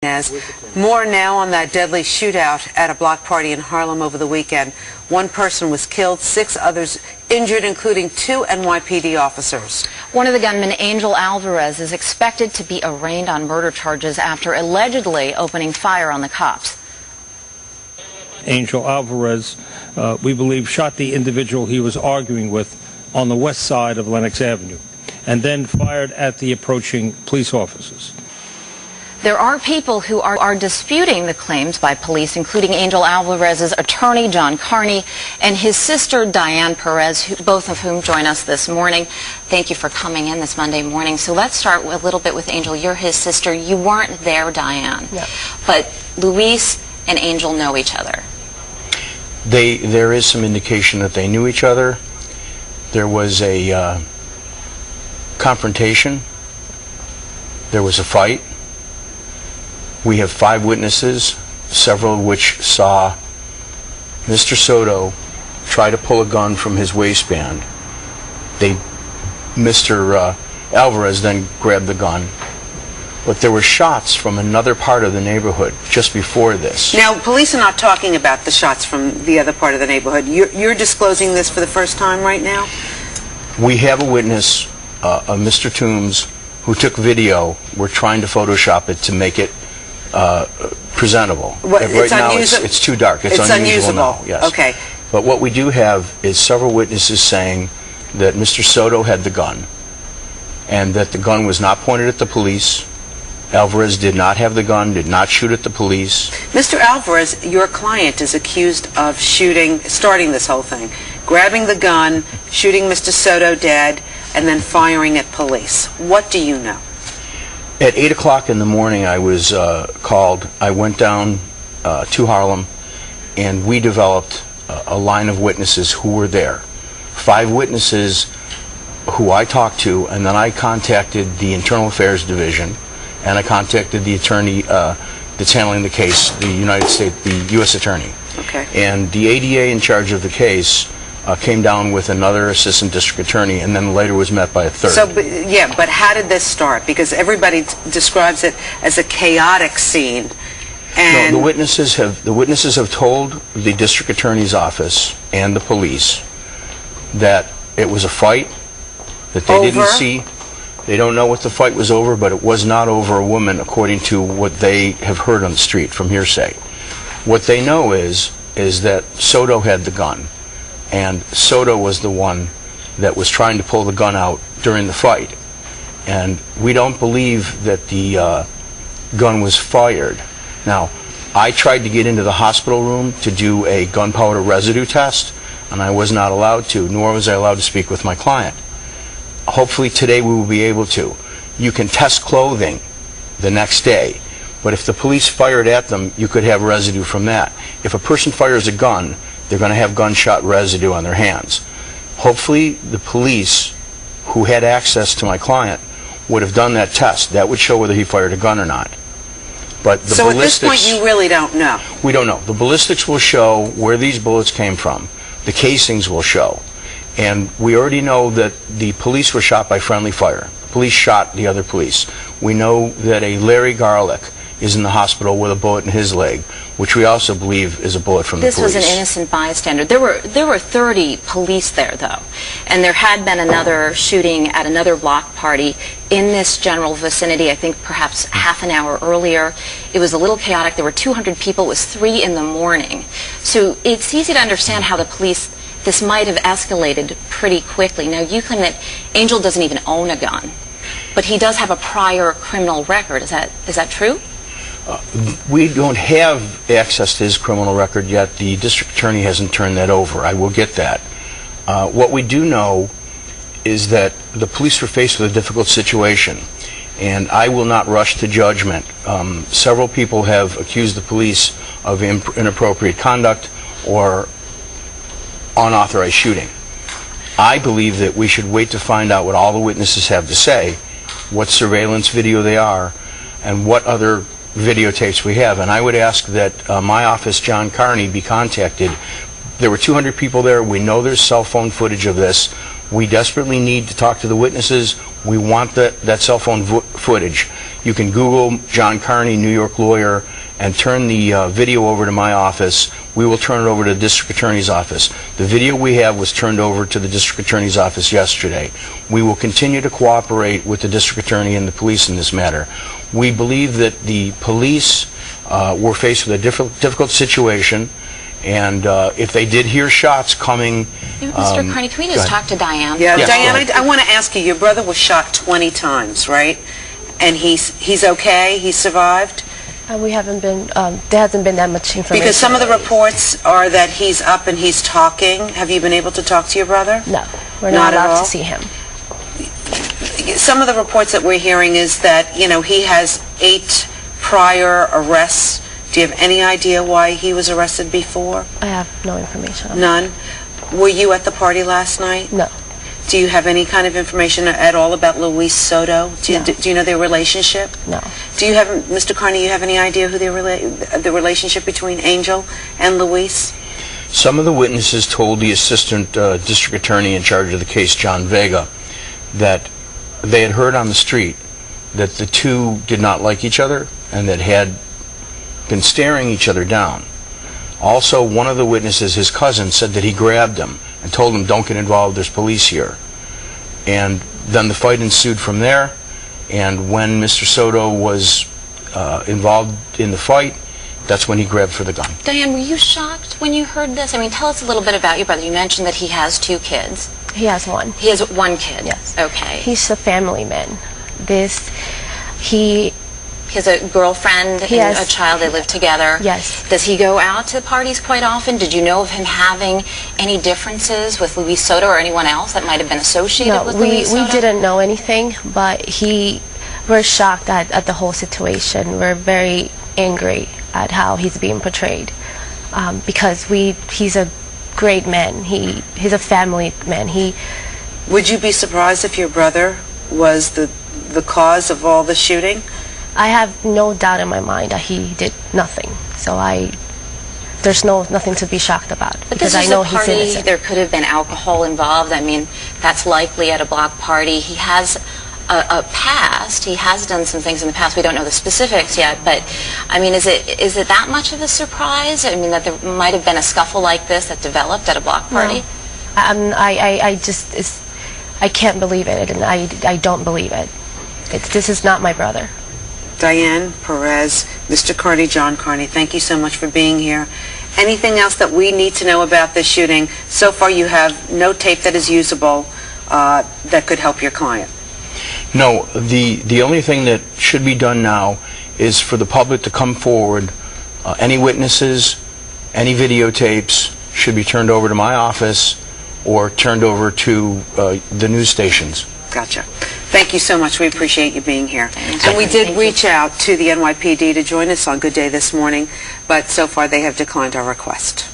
More now on that deadly shootout at a block party in Harlem over the weekend. One person was killed, 6 others injured, including 2 NYPD officers. One of the gunmen, Angel Alvarez, is expected to be arraigned on murder charges after allegedly opening fire on the cops. Angel Alvarez, we believe, shot the individual he was arguing with on the west side of Lenox Avenue and then fired at the approaching police officers. There are people who are disputing the claims by police, including Angel Alvarez's attorney, John Carney, and his sister, Diane Perez, both of whom join us this morning. Thank you for coming in this Monday morning. So let's start a little bit with Angel. You're his sister. You weren't there, Diane. Yep. But Luis and Angel know each other. There is some indication that they knew each other. There was a confrontation. There was a fight. We have 5 witnesses, several of which saw Mr. Soto try to pull a gun from his waistband. Mr. Alvarez then grabbed the gun. But there were shots from another part of the neighborhood just before this. Now, police are not talking about the shots from the other part of the neighborhood. You're disclosing this for the first time right now? We have a witness, Mr. Toombs, who took video. We're trying to Photoshop it to make it presentable. Right now it's too dark. It's unusual now. Yes. Okay. But what we do have is several witnesses saying that Mr. Soto had the gun and that the gun was not pointed at the police. Alvarez did not have the gun, did not shoot at the police. Mr. Alvarez, your client, is accused of starting this whole thing, grabbing the gun, shooting Mr. Soto dead, and then firing at police. What do you know? At 8 o'clock in the morning, I was called. I went down to Harlem, and we developed a line of witnesses who were there. 5 witnesses who I talked to, and then I contacted the Internal Affairs Division, and I contacted the attorney that's handling the case, the U.S. Attorney. Okay. And the ADA in charge of the case came down with another assistant district attorney, and then later was met by a third. So, but how did this start? Because everybody describes it as a chaotic scene. And no, the witnesses have told the district attorney's office and the police that it was a fight, that they didn't see. They don't know what the fight was over, but it was not over a woman, according to what they have heard on the street from hearsay. What they know is that Soto had the gun, and Soto was the one that was trying to pull the gun out during the fight. And we don't believe that the gun was fired. Now, I tried to get into the hospital room to do a gunpowder residue test, and I was not allowed to, nor was I allowed to speak with my client. Hopefully today we will be able to. You can test clothing the next day, but if the police fired at them, you could have residue from that. If a person fires a gun, they're going to have gunshot residue on their hands. Hopefully the police who had access to my client would have done that test. That would show whether he fired a gun or not. But the so at this point you really don't know? We don't know. The ballistics will show where these bullets came from. The casings will show. And we already know that the police were shot by friendly fire. Police shot the other police. We know that a Larry Garlick is in the hospital with a bullet in his leg, which we also believe is a bullet from the police. This was an innocent bystander. There were 30 police there, though, and there had been another shooting at another block party in this general vicinity, I think perhaps half an hour earlier. It was a little chaotic. There were 200 people. It was 3 in the morning. So it's easy to understand how the police, this might have escalated pretty quickly. Now, you claim that Angel doesn't even own a gun, but he does have a prior criminal record. Is that true? We don't have access to his criminal record yet. The district attorney hasn't turned that over. I will get that. What we do know is that the police were faced with a difficult situation, and I will not rush to judgment. Several people have accused the police of inappropriate conduct or unauthorized shooting. I believe that we should wait to find out what all the witnesses have to say, what surveillance video they are, and what other videotapes we have. And I would ask that my office, John Carney, be contacted. There were 200 people there. We know there's cell phone footage of this. We desperately need to talk to the witnesses. We want that cell phone footage. You can Google John Carney, New York lawyer, and turn the video over to my office. We will turn it over to the district attorney's office. The video we have was turned over to the district attorney's office yesterday. We will continue to cooperate with the district attorney and the police in this matter. We believe that the police were faced with a difficult situation, and if they did hear shots coming... Mr. Carney, can we just talk to Diane? Yeah, Yes, Diane, I want to ask you, your brother was shot 20 times, right? And he's okay? He survived? We haven't been, there hasn't been that much information. Because some of the reports are that he's up and he's talking. Have you been able to talk to your brother? No, we're Not not at allowed all? to see him. Some of the reports that we're hearing is that, you know, he has 8 prior arrests. Do you have any idea why he was arrested before? I have no information on None? Were you at the party last night? that. No. Do you have any kind of information at all about Luis Soto? Do you know their relationship? No. Do you have, Mr. Carney, you have any idea who the relationship between Angel and Luis? Some of the witnesses told the assistant district attorney in charge of the case, John Vega, that they had heard on the street that the two did not like each other and that had been staring each other down. Also, one of the witnesses, his cousin, said that he grabbed him and told him, "Don't get involved, there's police here." And then the fight ensued from there, and when Mr. Soto was involved in the fight, that's when he grabbed for the gun. Diane, were you shocked when you heard this? I mean, tell us a little bit about your brother. You mentioned that he has 2 kids. He has one. He has 1 kid? Yes. Okay. He's a family man. He He has a girlfriend and Yes. a child. They live together. Yes. Does he go out to parties quite often? Did you know of him having any differences with Luis Soto or anyone else that might have been associated No, with we Luis Soto? didn't know anything, but we're shocked at the whole situation. We're very angry at how he's being portrayed, because he's a great man. He's a family man. Would you be surprised if your brother was the cause of all the shooting? I have no doubt in my mind that he did nothing. So there's nothing to be shocked about, But this because I is know a he's party, innocent. there could have been alcohol involved. I mean, that's likely at a block party. He has a past. He has done some things in the past. We don't know the specifics yet, but I mean, is it that much of a surprise? I mean, that there might have been a scuffle like this that developed at a block party? No. I can't believe it, and I don't believe it. This is not my brother. Diane Perez, Mr. Carney, John Carney, thank you so much for being here. Anything else that we need to know about this shooting? So far you have no tape that is usable that could help your client. No, the only thing that should be done now is for the public to come forward. Any witnesses, any videotapes should be turned over to my office or turned over to the news stations. Gotcha. Thank you so much. We appreciate you being here. Thank And we you. did reach out to the NYPD to join us on Good Day this morning, but so far they have declined our request.